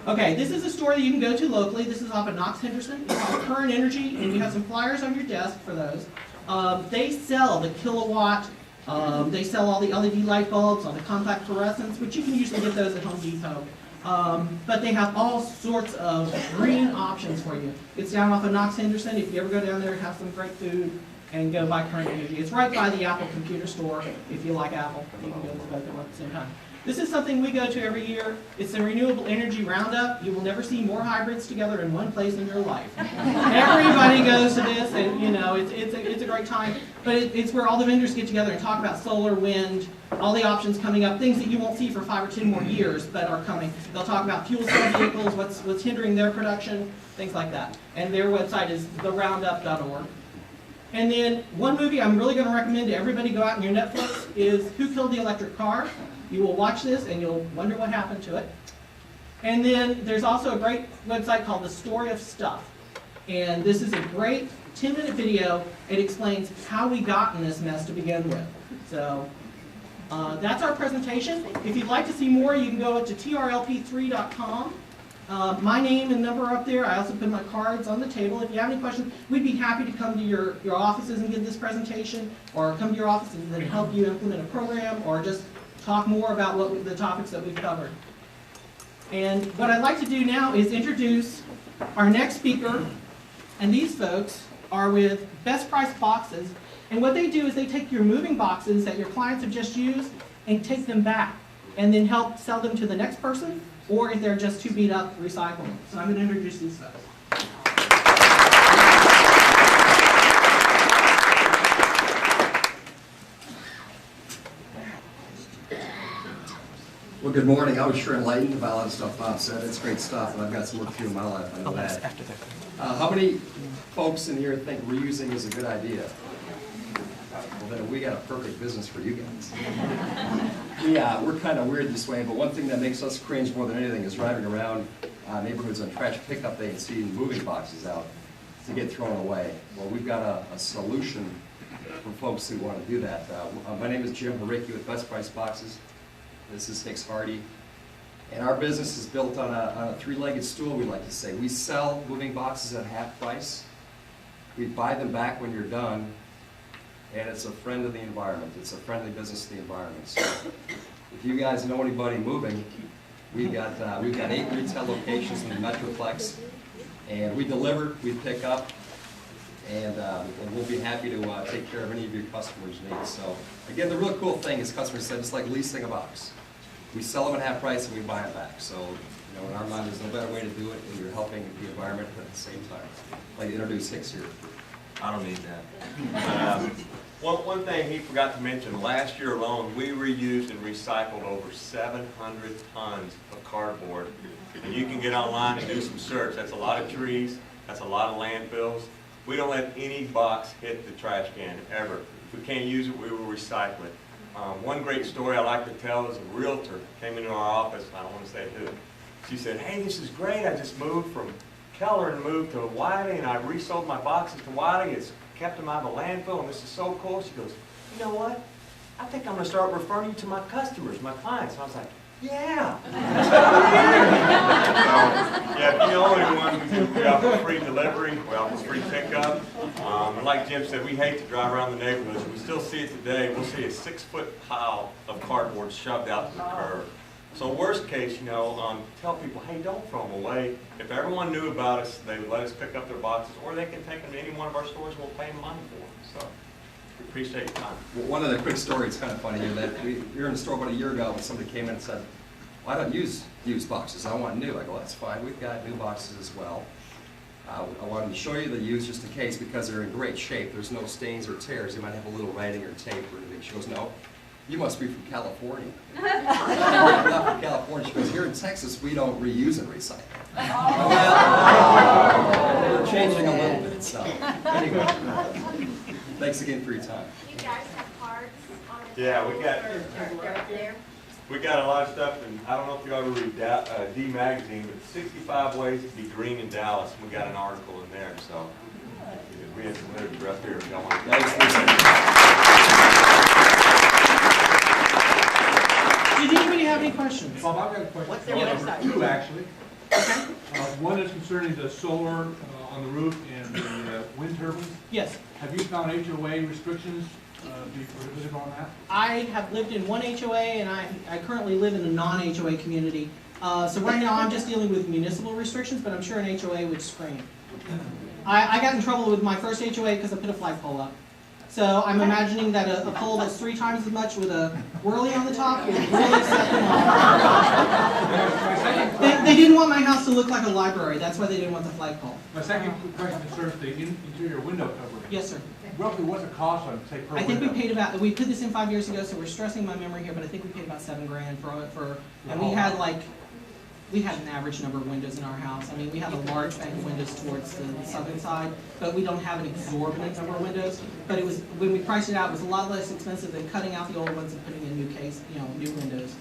Okay, this is a store that you can go to locally. This is off of Knox Henderson. It's called Current Energy, and you have some flyers on your desk for those. They sell the kilowatt, they sell all the LED light bulbs, all the compact fluorescents, which you can usually get those at Home Depot. But they have all sorts of green options for you. It's down off of Knox Henderson. If you ever go down there, have some great food, and go buy Current Energy. It's right by the Apple computer store. If you like Apple, you can go to both of them at the same time. This is something we go to every year. It's a renewable energy roundup. You will never see more hybrids together in one place in your life. Everybody goes to this, and you know it's a great time. But it's where all the vendors get together and talk about solar, wind, all the options coming up, things that you won't see for 5 or 10 more years, but are coming. They'll talk about fuel cell vehicles, what's hindering their production, things like that. And their website is theroundup.org. And then one movie I'm really going to recommend to everybody go out on your Netflix is Who Killed the Electric Car? You will watch this and you'll wonder what happened to it. And then there's also a great website called The Story of Stuff. And this is a great 10-minute video. It explains how we got in this mess to begin with. So that's our presentation. If you'd like to see more, you can go to TRLP3.com. My name and number are up there. I also put my cards on the table. If you have any questions, we'd be happy to come to your offices and give this presentation, or come to your offices and help you implement a program, or just talk more about the topics that we've covered. And what I'd like to do now is introduce our next speaker. And these folks are with Best Price Boxes. And what they do is they take your moving boxes that your clients have just used and take them back, and then help sell them to the next person, or if they're just too beat up, recycle them. So I'm going to introduce these folks. Well, good morning. I was sure enlightened about a lot of stuff Bob said. It's great stuff, and I've got some work to do in my life. I know that. How many folks in here think reusing is a good idea? Well, then we got a perfect business for you guys. Yeah, we're kind of weird this way, but one thing that makes us cringe more than anything is driving around neighborhoods on trash pickup day and seeing moving boxes out to get thrown away. Well, we've got a solution for folks who want to do that. My name is Jim Haricki with Best Price Boxes. This is Hicks Hardy. And our business is built on a three-legged stool, we like to say. We sell moving boxes at half price. We buy them back when you're done. And it's a friend of the environment. It's a friendly business to the environment. So if you guys know anybody moving, we've got 8 retail locations in the Metroplex. And we deliver, we pick up, and we'll be happy to take care of any of your customers' needs. So again, the real cool thing is customers said it's like leasing a box. We sell them at half price and we buy them back. So you know, in our mind, there's no better way to do it, and you're helping the environment at the same time. I'd like to introduce Hicks here. I don't need that. One thing he forgot to mention, last year alone, we reused and recycled over 700 tons of cardboard. And you can get online and do some search. That's a lot of trees. That's a lot of landfills. We don't let any box hit the trash can, ever. If we can't use it, we will recycle it. One great story I like to tell is a realtor came into our office, and I don't want to say who. She said, "Hey, this is great. I just moved from Keller and moved to Wiley, and I resold my boxes to Wiley. It's kept them out of the landfill, and this is so cool." She goes, "You know what? I think I'm going to start referring you to my customers, my clients." And I was like, "Yeah." Yeah, if you know anyone, we offer free delivery, we offer free pickup. And like Jim said, we hate to drive around the neighborhoods. We still see it today. We'll see a 6-foot pile of cardboard shoved out to the curb. So worst case, you know, tell people, hey, don't throw them away. If everyone knew about us, they would let us pick up their boxes, or they can take them to any one of our stores and we'll pay them money for them. So we appreciate your time. Well, one other quick story, it's kind of funny here, that we were in the store about a year ago when somebody came in and said, "Well, I don't use used boxes, I want new." I go, "That's fine, we've got new boxes as well." I wanted to show you the used just in case, because they're in great shape. There's no stains or tears. You might have a little writing or tape or anything. She goes, "No, you must be from California." I'm not from California. She goes, "Here in Texas, we don't reuse and recycle." Well, we're changing a little bit, so anyway. Thanks again for your time. You guys have cards on the Yeah, we got they're up there. We got a lot of stuff, and I don't know if you ever read D Magazine, but 65 Ways to Be Green in Dallas. We got an article in there, so we have some literature up here if y'all want to. Did anybody have any questions? Bob, I've got a question. What's their website? Two, actually. One is concerning the solar on the roof and the wind turbines. Yes. Have you found HOA restrictions be prohibited on that? I have lived in one HOA, and I currently live in a non-HOA community. So right now, I'm just dealing with municipal restrictions, but I'm sure an HOA would screen. I got in trouble with my first HOA because I put a flagpole up. So I'm imagining that a pole that's 3 times as much with a whirly on the top would really set them off. They didn't want my house to look like a library. That's why they didn't want the flagpole. My second question concerns the interior window covering. Yes, sir. Roughly what's the cost on, say, per I think we window? paid about, we put this in 5 years ago, so we're stressing my memory here, but I think we paid about $7 grand and we had we had an average number of windows in our house. I mean, we have a large bank of windows towards the southern side, but we don't have an exorbitant number of windows. But it was, when we priced it out, it was a lot less expensive than cutting out the old ones and putting in new windows.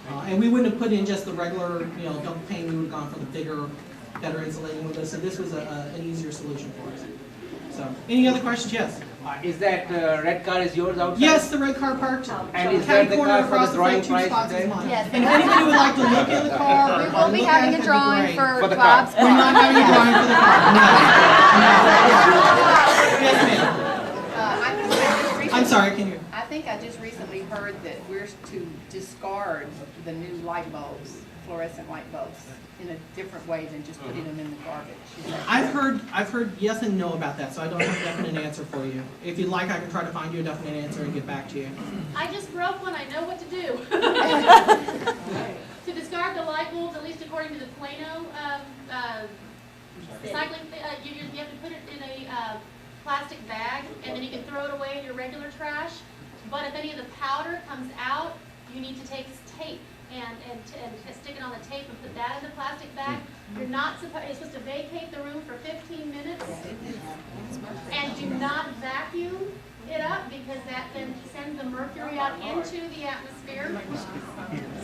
And we wouldn't have put in just the regular, double pane. We would have gone for the bigger, better insulating windows. So this was an easier solution for us. So, any other questions? Yes. Is that red car is yours outside? Yes, the red car parked. And is that the car for the drawing price spots is today? mine. Yes. And if anybody would like to look at the car, We will be having a drawing for For the car. Bob's We're not car. having a drawing for the car. No. Yes, ma'am. I'm sorry, can you? I think I just recently heard that we're to discard the new light bulbs, fluorescent light bulbs, in a different way than just putting them in the garbage. Is that I've heard yes and no about that, so I don't have a definite answer for you. If you'd like, I can try to find you a definite answer and get back to you. I just broke one, I know what to do. To discard the light bulbs, at least according to the Plano recycling, you have to put it in a plastic bag, and then you can throw it away in your regular trash. But if any of the powder comes out, you need to take tape and stick it on the tape and put that in the plastic bag. You're supposed to vacate the room for 15 minutes, and do not vacuum it up because that then sends the mercury out into the atmosphere.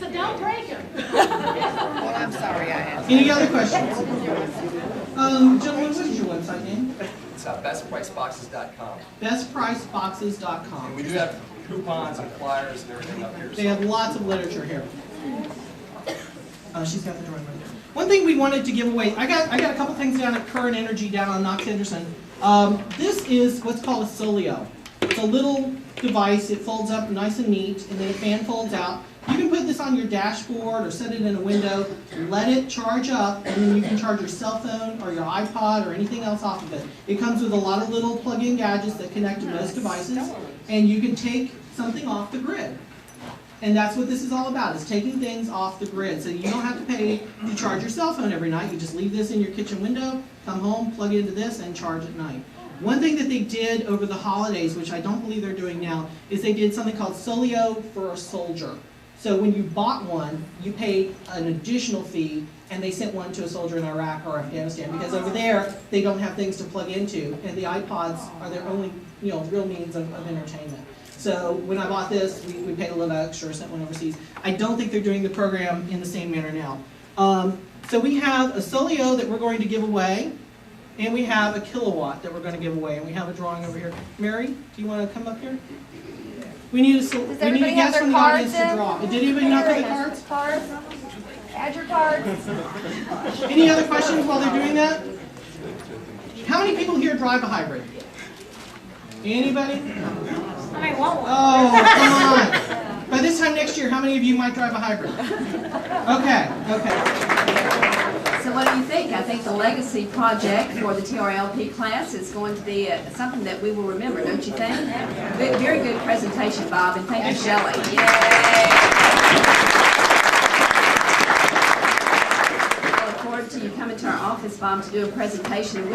So don't break them. Well, I'm sorry I asked. Any other questions? Gentlemen, what is your website name? It's bestpriceboxes.com. Bestpriceboxes.com. And we do have coupons and flyers and everything up here. They have lots of literature here. She's got the drawing right there. One thing we wanted to give away, I got a couple things down at Current Energy down on Knox Henderson. This is what's called a Solio. It's a little device. It folds up nice and neat, and then a fan folds out. You can put this on your dashboard or set it in a window, let it charge up, and then you can charge your cell phone or your iPod or anything else off of it. It comes with a lot of little plug-in gadgets that connect to most devices, and you can take something off the grid. And that's what this is all about, is taking things off the grid. So you don't have to pay to charge your cell phone every night. You just leave this in your kitchen window, come home, plug it into this, and charge at night. One thing that they did over the holidays, which I don't believe they're doing now, is they did something called Solio for a Soldier. So when you bought one, you paid an additional fee, and they sent one to a soldier in Iraq or Afghanistan, because over there, they don't have things to plug into, and the iPods are their only real means of entertainment. So when I bought this, we paid a little extra, sent one overseas. I don't think they're doing the program in the same manner now. So we have a Solio that we're going to give away, and we have a kilowatt that we're going to give away, and we have a drawing over here. Mary, do you want to come up here? We need a guess from the audience to draw. Did anybody not put the cards? Cards. Add your cards. Any other questions while they're doing that? How many people here drive a hybrid? Anybody? I want one. Oh, come on. By this time next year, how many of you might drive a hybrid? Okay. So what do you think? I think the legacy project for the TRLP class is going to be something that we will remember, don't you think? Very good presentation, Bob, and thank you, Shelley. Yay! I look forward to you coming to our office, Bob, to do a presentation.